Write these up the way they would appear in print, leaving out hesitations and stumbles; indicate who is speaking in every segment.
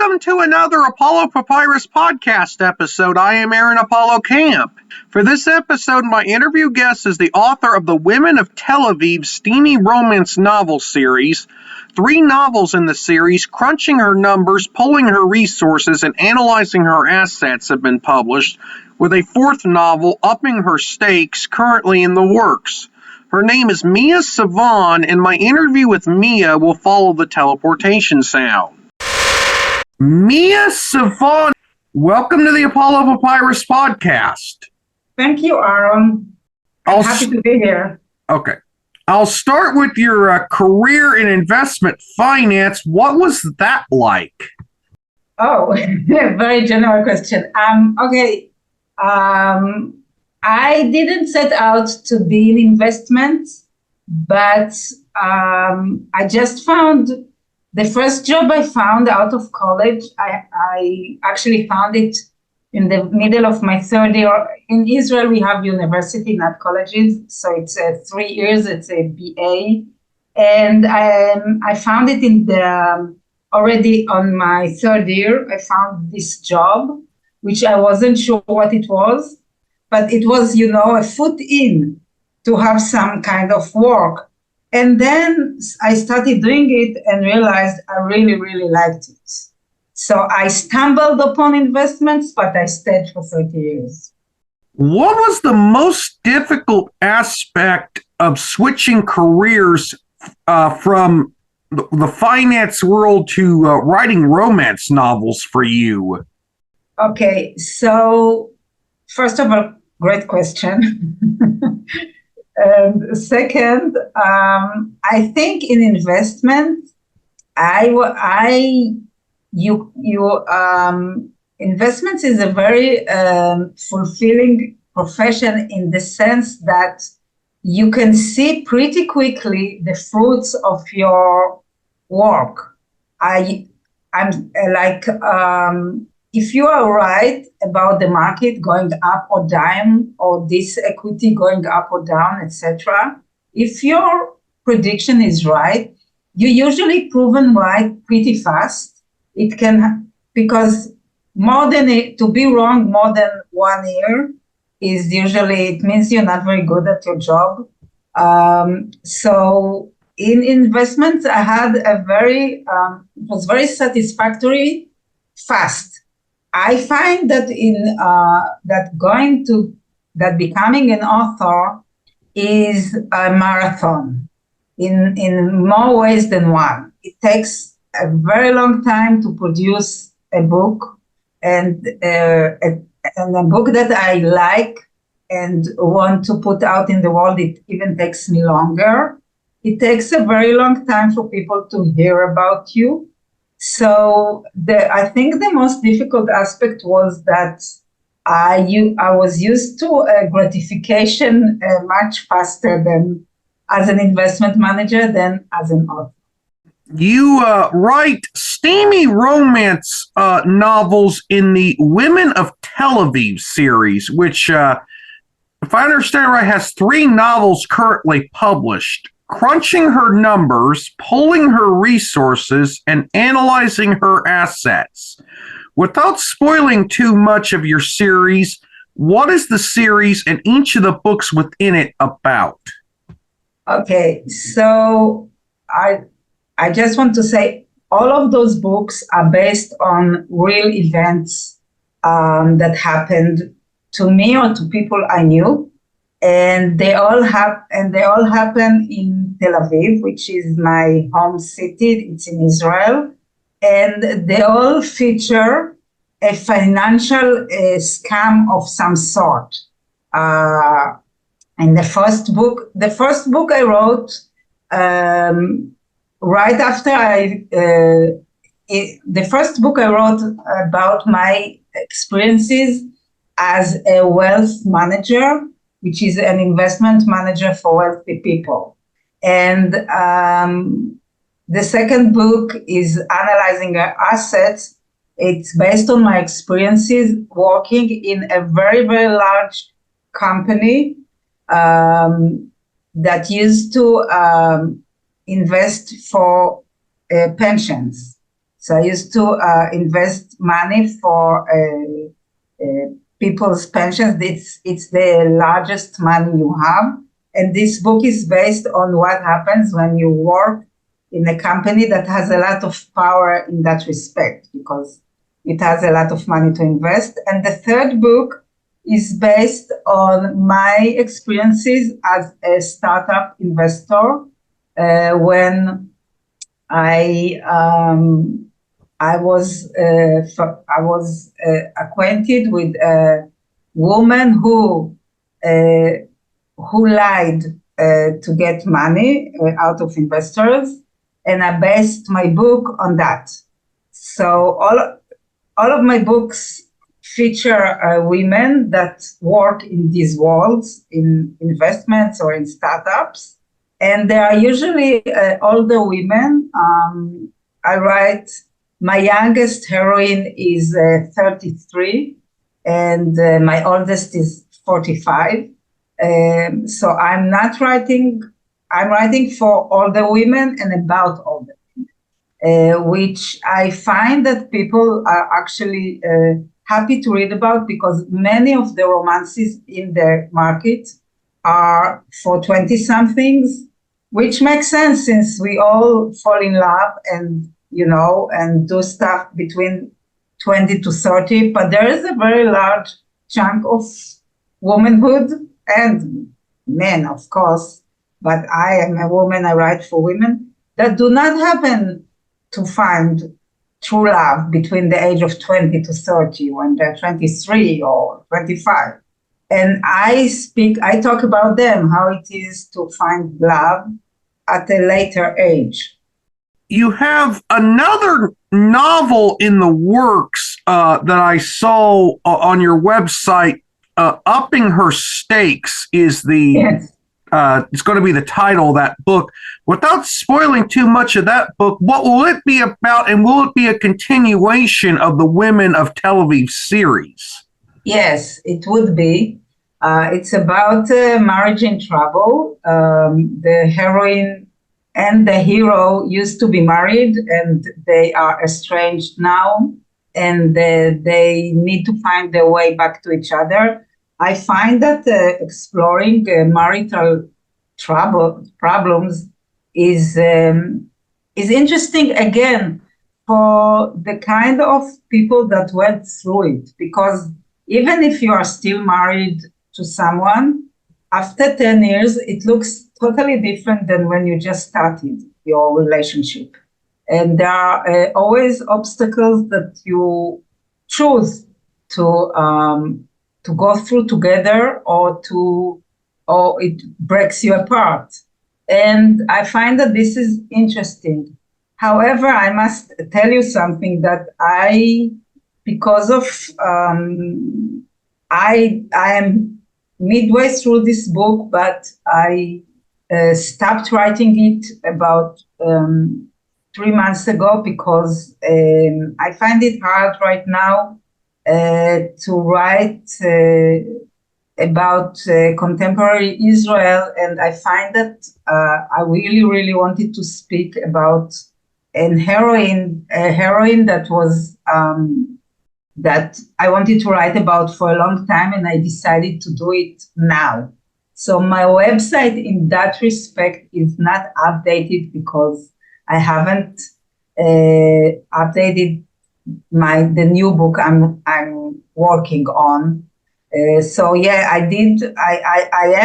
Speaker 1: Welcome to another Apollo Papyrus podcast episode. I am Aaron Apollo Camp. For this episode, my interview guest is the author of the Women of Tel Aviv steamy romance novel series. 3 novels in the series, Crunching Her Numbers, Pulling Her Resources, and Analyzing Her Assets have been published, with a 4th novel, Upping Her Stakes, currently in the works. Her name is Mia Sivan, and my interview with Mia will follow the teleportation sound. Mia Sivan, welcome to the Apollo Papyrus podcast.
Speaker 2: Thank you, Aaron. I'm happy to be here.
Speaker 1: Okay. I'll start with your career in investment finance. What was that like?
Speaker 2: Oh, very general question. I didn't set out to be in investments, but I just found the first job I found out of college. I actually found it in the middle of my 3rd year. In Israel, we have university, not colleges. So it's 3 years, it's a BA. And I found it already on my 3rd year. I found this job, which I wasn't sure what it was, but it was, a foot in to have some kind of work. And then I started doing it and realized I really, really liked it. So I stumbled upon investments, but I stayed for 30 years.
Speaker 1: What was the most difficult aspect of switching careers from the finance world to writing romance novels for you?
Speaker 2: Okay, so first of all, great question. And second, I think in investment, investments is a very fulfilling profession in the sense that you can see pretty quickly the fruits of your work. If you are right about the market going up or down, or this equity going up or down, etc., if your prediction is right, you usually proven right pretty fast. It can, because to be wrong more than 1 year is usually, it means you're not very good at your job. So in investments, I had it was very satisfactory, fast. I find that becoming an author is a marathon in more ways than one. It takes a very long time to produce a book, and a book that I like and want to put out in the world. It even takes me longer. It takes a very long time for people to hear about you. So I think the most difficult aspect was that I was used to gratification much faster than as an investment manager than as an author.
Speaker 1: You write steamy romance novels in the Women of Tel Aviv series, which, if I understand right, has 3 novels currently published. Crunching Her Numbers, Pulling Her Resources, and Analyzing Her Assets. Without spoiling too much of your series, what is the series and each of the books within it about?
Speaker 2: Okay, so I just want to say all of those books are based on real events that happened to me or to people I knew. And they all happen in Tel Aviv, which is my home city. It's in Israel. And they all feature a financial scam of some sort. And the first book I wrote right after the first book I wrote about my experiences as a wealth manager, which is an investment manager for wealthy people. And the second book is Analyzing Her Assets. It's based on my experiences working in a very, very large company that used to invest for pensions. So I used to invest money for people's pensions. It's the largest money you have. And this book is based on what happens when you work in a company that has a lot of power in that respect, because it has a lot of money to invest. And the third book is based on my experiences as a startup investor when I was acquainted with a woman who lied to get money out of investors, and I based my book on that. So all of my books feature women that work in these worlds, in investments or in startups, and they are usually older women. I write. My youngest heroine is 33, and my oldest is 45. So I'm writing for older women and about older women, which I find that people are actually happy to read about, because many of the romances in the market are for 20-somethings, which makes sense since we all fall in love and do stuff between 20 to 30, but there is a very large chunk of womanhood and men, of course, but I am a woman, I write for women, that do not happen to find true love between the age of 20 to 30 when they're 23 or 25. And I talk about them, how it is to find love at a later age.
Speaker 1: You have another novel in the works that I saw on your website. Upping Her Stakes is
Speaker 2: Yes.
Speaker 1: It's going to be the title of that book. Without spoiling too much of that book, what will it be about, and will it be a continuation of the Women of Tel Aviv series?
Speaker 2: Yes, it would be. It's about marriage in trouble. The heroine and the hero used to be married, and they are estranged now, and they need to find their way back to each other. I find that exploring marital problems is interesting, again, for the kind of people that went through it, because even if you are still married to someone, after 10 years, it looks totally different than when you just started your relationship. And there are always obstacles that you choose to go through together, or it breaks you apart. And I find that this is interesting. However, I must tell you something that because of I am midway through this book, but I stopped writing it about 3 months ago, because I find it hard right now to write about contemporary Israel, and I find that I really, really wanted to speak about a heroine that was that I wanted to write about for a long time, and I decided to do it now. So my website in that respect is not updated, because I haven't updated the new book I'm working on. So yeah, I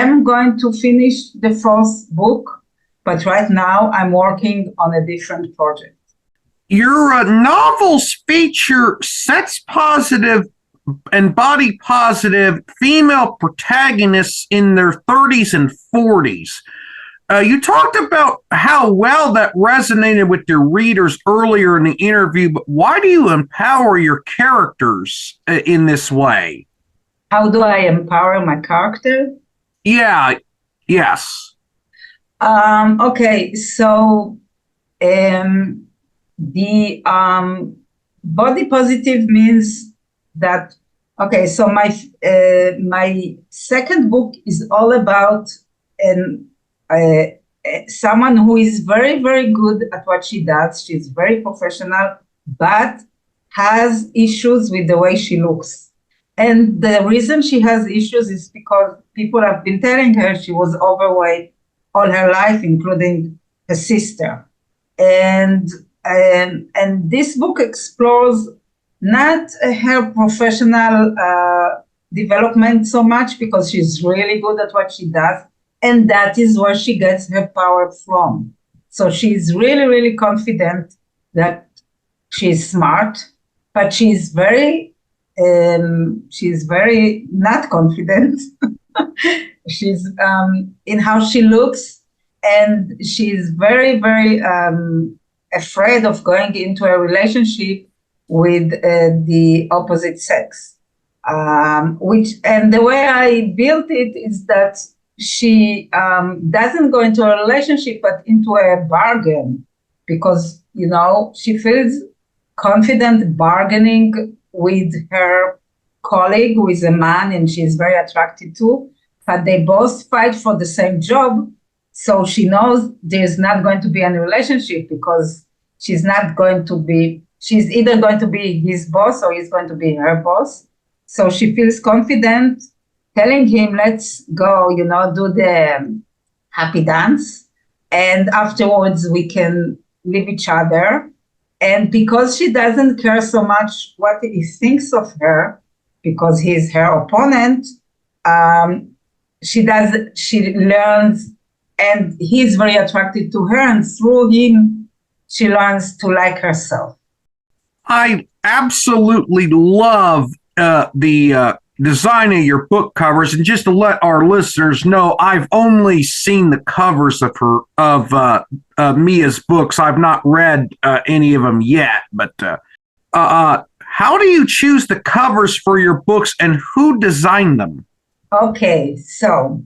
Speaker 2: am going to finish the fourth book, but right now I'm working on a different project.
Speaker 1: Your novels feature sex positive and body positive female protagonists in their 30s and 40s. You talked about how well that resonated with your readers earlier in the interview, but why do you empower your characters in this way?
Speaker 2: How do I empower my character?
Speaker 1: Yeah, yes.
Speaker 2: Okay, so the body positive means that, okay, so my second book is all about someone who is very, very good at what she does. She's very professional. but has issues with the way she looks. And the reason she has issues is because people have been telling her she was overweight all her life, including her sister. And this book explores not her professional development so much, because she's really good at what she does, and that is where she gets her power from. So she's really, really confident that she's smart, but she's very not confident. She's in how she looks, and she's very, very afraid of going into a relationship with the opposite sex. And the way I built it is that she doesn't go into a relationship, but into a bargain, because, she feels confident bargaining with her colleague, who is a man and she's very attracted to, but they both fight for the same job. So she knows there's not going to be any relationship, because she's either going to be his boss or he's going to be her boss. So she feels confident telling him, let's go, do the happy dance. And afterwards we can leave each other. And because she doesn't care so much what he thinks of her, because he's her opponent, she learns, and he's very attracted to her, and through him, she learns to like herself.
Speaker 1: I absolutely love the design of your book covers, and just to let our listeners know, I've only seen the covers of Mia's books. I've not read any of them yet. But how do you choose the covers for your books, and who designed them?
Speaker 2: Okay, so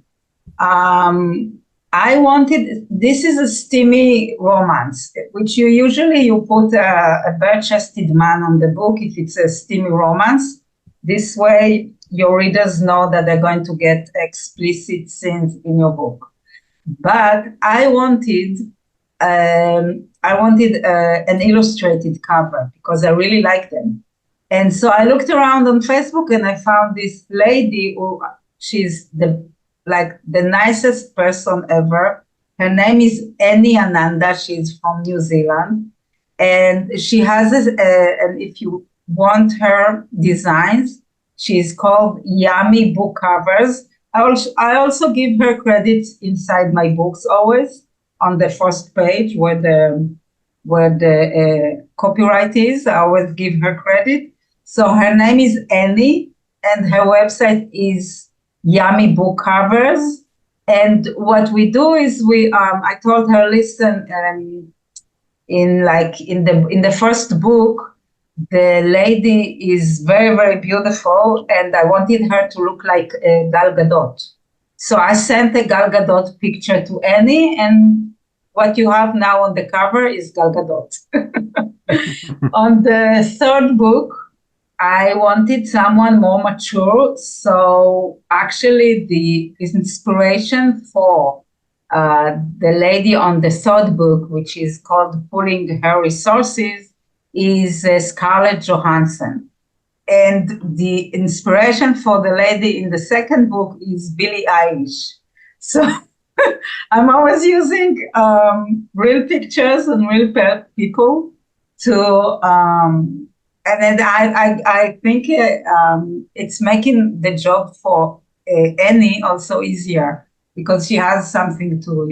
Speaker 2: this is a steamy romance, which you put a bare-chested man on the book if it's a steamy romance. This way, your readers know that they're going to get explicit scenes in your book. But I wanted an illustrated cover, because I really like them. And so I looked around on Facebook, and I found this lady who, she's the nicest person ever. Her name is Annie Ananda. She's from New Zealand. And she has and if you want her designs, she's called Yummy Book Covers. I also give her credits inside my books, always on the first page where the copyright is. I always give her credit. So her name is Annie, and her website is Yummy Book Covers. And what we do is I told her, listen, in the first book, the lady is very, very beautiful, and I wanted her to look like Gal Gadot. So I sent a Gal Gadot picture to Annie, and what you have now on the cover is Gal Gadot. On the third book, I wanted someone more mature. So actually the inspiration for the lady on the third book, which is called Pulling Her Resources, is Scarlett Johansson. And the inspiration for the lady in the second book is Billie Eilish. So I'm always using real pictures and real people to, and then I think it's making the job for Annie also easier, because she has something to,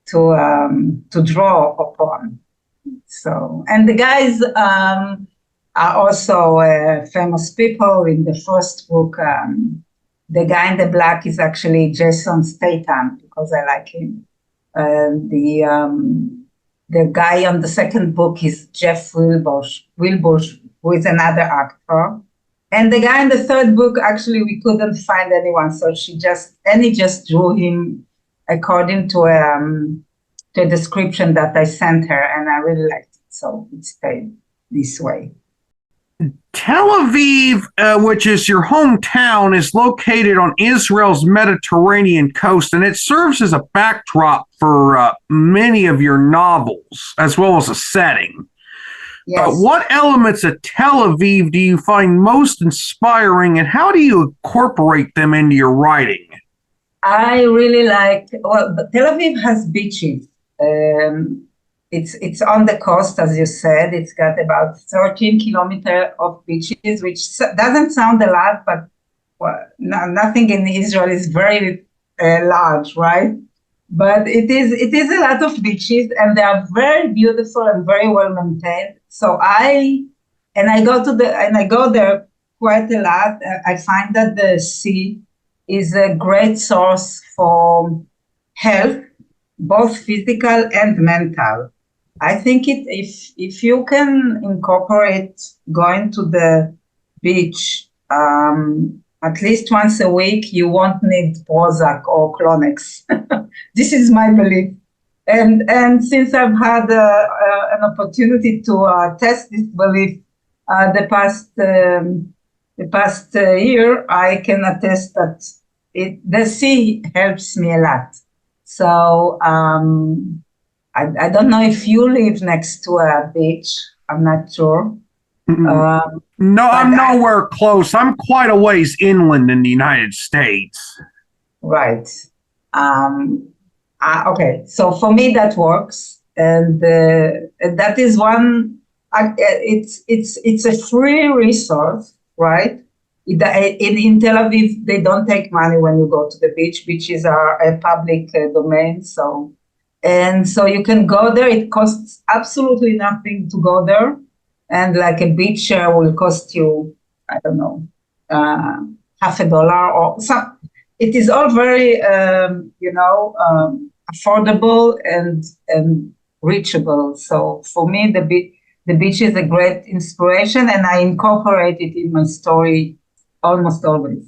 Speaker 2: to draw upon. So, and the guys are also famous people. In the first book, the guy in the black is actually Jason Statham, because I like him. The guy on the second book is Jeff Wilbush, who is another actor. And the guy in the third book, actually, we couldn't find anyone, so Annie just drew him according to a description that I sent her, and I really liked it, so it stayed this way.
Speaker 1: Tel Aviv, which is your hometown, is located on Israel's Mediterranean coast, and it serves as a backdrop for many of your novels, as well as a setting.
Speaker 2: Yes.
Speaker 1: What elements of Tel Aviv do you find most inspiring, and how do you incorporate them into your writing?
Speaker 2: I really Tel Aviv has beaches. It's on the coast, as you said. It's got about 13 kilometers of beaches, which doesn't sound a lot, but nothing in Israel is very large, right? But it is a lot of beaches, and they are very beautiful and very well maintained. So I go there quite a lot. I find that the sea is a great source for health, both physical and mental. I think if you can incorporate going to the beach at least once a week, you won't need Prozac or Clonix. This is my belief. And since I've had an opportunity to test this belief the past year, I can attest that the sea helps me a lot. So I don't know if you live next to a beach. I'm not sure.
Speaker 1: No, I'm nowhere close. I'm quite a ways inland in the United States.
Speaker 2: Right. Okay. So for me, that works, and that is one. It's a free resource, right? In Tel Aviv, they don't take money when you go to the beach. Beaches are a public domain, so you can go there. It costs absolutely nothing to go there. And like a beach share will cost you, I don't know, $50 or some. It is all very, affordable and reachable. So for me, the beach is a great inspiration, and I incorporate it in my story almost always.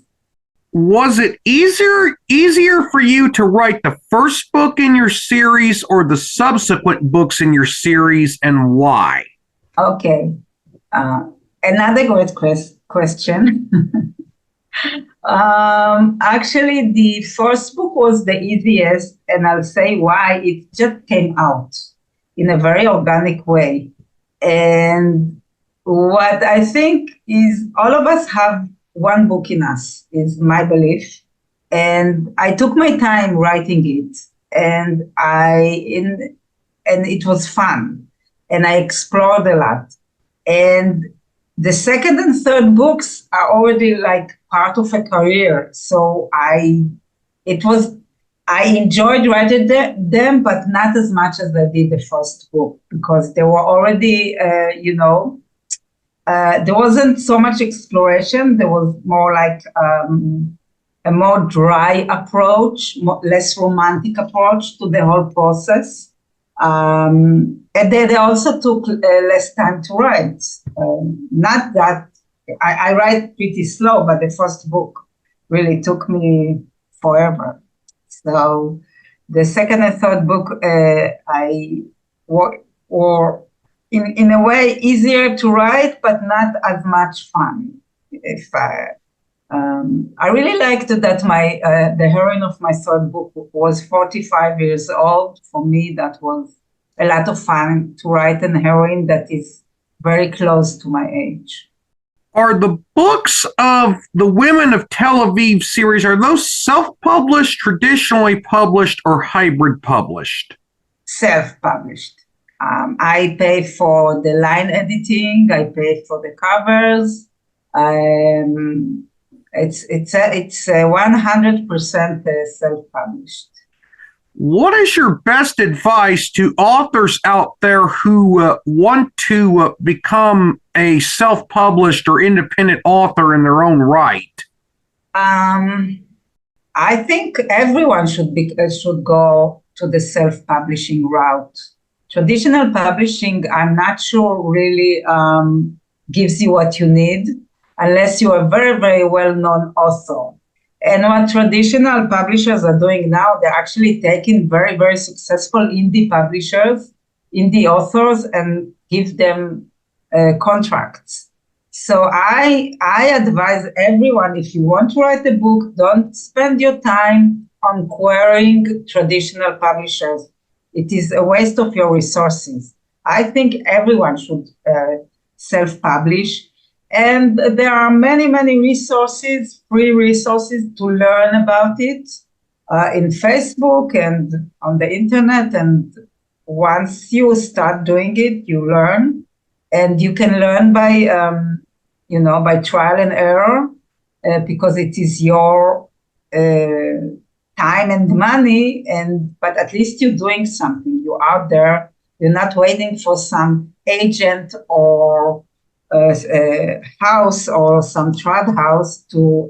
Speaker 1: Was it easier for you to write the first book in your series or the subsequent books in your series, and why?
Speaker 2: Okay. Another great question. Actually, the first book was the easiest, and I'll say why. It just came out in a very organic way. And what I think is all of us have one book in us, is my belief. And I took my time writing it, and it was fun, and I explored a lot. And the second and third books are already like part of a career. So I enjoyed writing them, but not as much as I did the first book, because they were already, there wasn't so much exploration. There was more like a more dry approach, less romantic approach to the whole process. And they also took less time to write. Not that I write pretty slow, but the first book really took me forever. So the second and third book, I were in a way easier to write, but not as much fun. I really liked that the heroine of my third book was 45 years old. For me, that was a lot of fun to write a heroine that is very close to my age.
Speaker 1: Are the books of the Women of Tel Aviv series, are those self-published, traditionally published, or hybrid published?
Speaker 2: Self-published. I pay for the line editing. I pay for the covers. It's 100% self-published.
Speaker 1: What is your best advice to authors out there who want to become a self-published or independent author in their own right?
Speaker 2: I think everyone should go to the self-publishing route. Traditional publishing, I'm not sure really gives you what you need unless you're a very, very well-known author. And what traditional publishers are doing now, they're actually taking very, very successful indie publishers, indie authors, and give them contracts. So I advise everyone, if you want to write a book, don't spend your time on querying traditional publishers. It is a waste of your resources. I think everyone should self-publish. And there are many, many resources, free resources to learn about it in Facebook and on the internet. And once you start doing it, you learn. And you can learn by trial and error, because it is your time and money. But at least you're doing something. You're out there. You're not waiting for some agent or house or some trad house to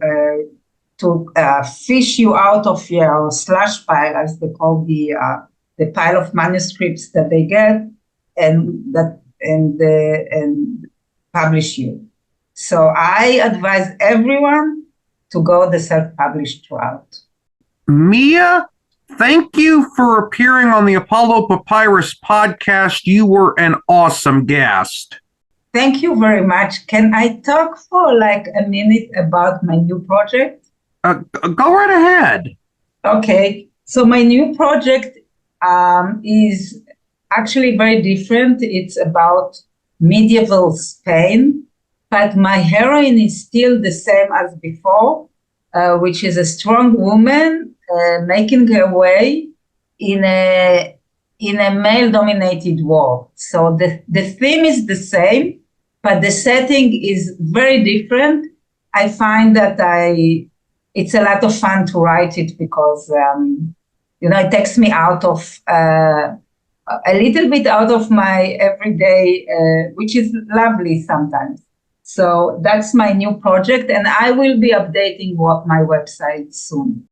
Speaker 2: fish you out of your slush pile, as they call the pile of manuscripts that they get, and publish you. So I advise everyone to go the self-published route.
Speaker 1: Mia, thank you for appearing on the Apollo Papyrus podcast. You were an awesome guest.
Speaker 2: Thank you very much. Can I talk for like a minute about my new project?
Speaker 1: Go right ahead.
Speaker 2: Okay. So my new project is actually very different. It's about medieval Spain, but my heroine is still the same as before, which is a strong woman making her way in a male-dominated world. So the theme is the same, but the setting is very different. I find that it's a lot of fun to write it because it takes me out of a little bit out of my everyday, which is lovely sometimes. So that's my new project, and I will be updating my website soon.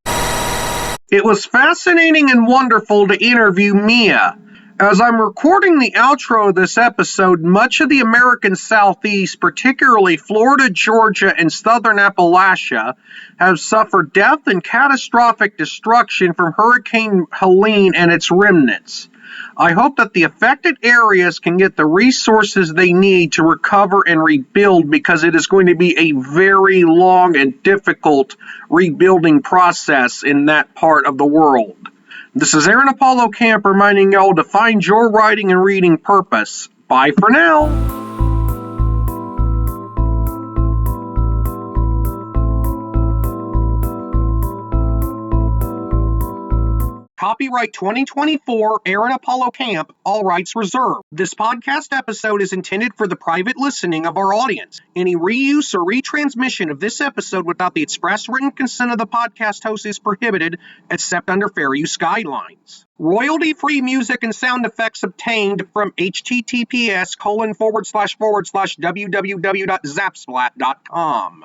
Speaker 1: It was fascinating and wonderful to interview Mia. As I'm recording the outro of this episode, much of the American Southeast, particularly Florida, Georgia, and southern Appalachia, have suffered death and catastrophic destruction from Hurricane Helene and its remnants. I hope that the affected areas can get the resources they need to recover and rebuild, because it is going to be a very long and difficult rebuilding process in that part of the world. This is Aaron Apollo Camp reminding y'all to find your writing and reading purpose. Bye for now. Copyright 2024, Aaron Apollo Camp, all rights reserved. This podcast episode is intended for the private listening of our audience. Any reuse or retransmission of this episode without the express written consent of the podcast host is prohibited, except under fair use guidelines. Royalty-free music and sound effects obtained from https://www.zapsplat.com.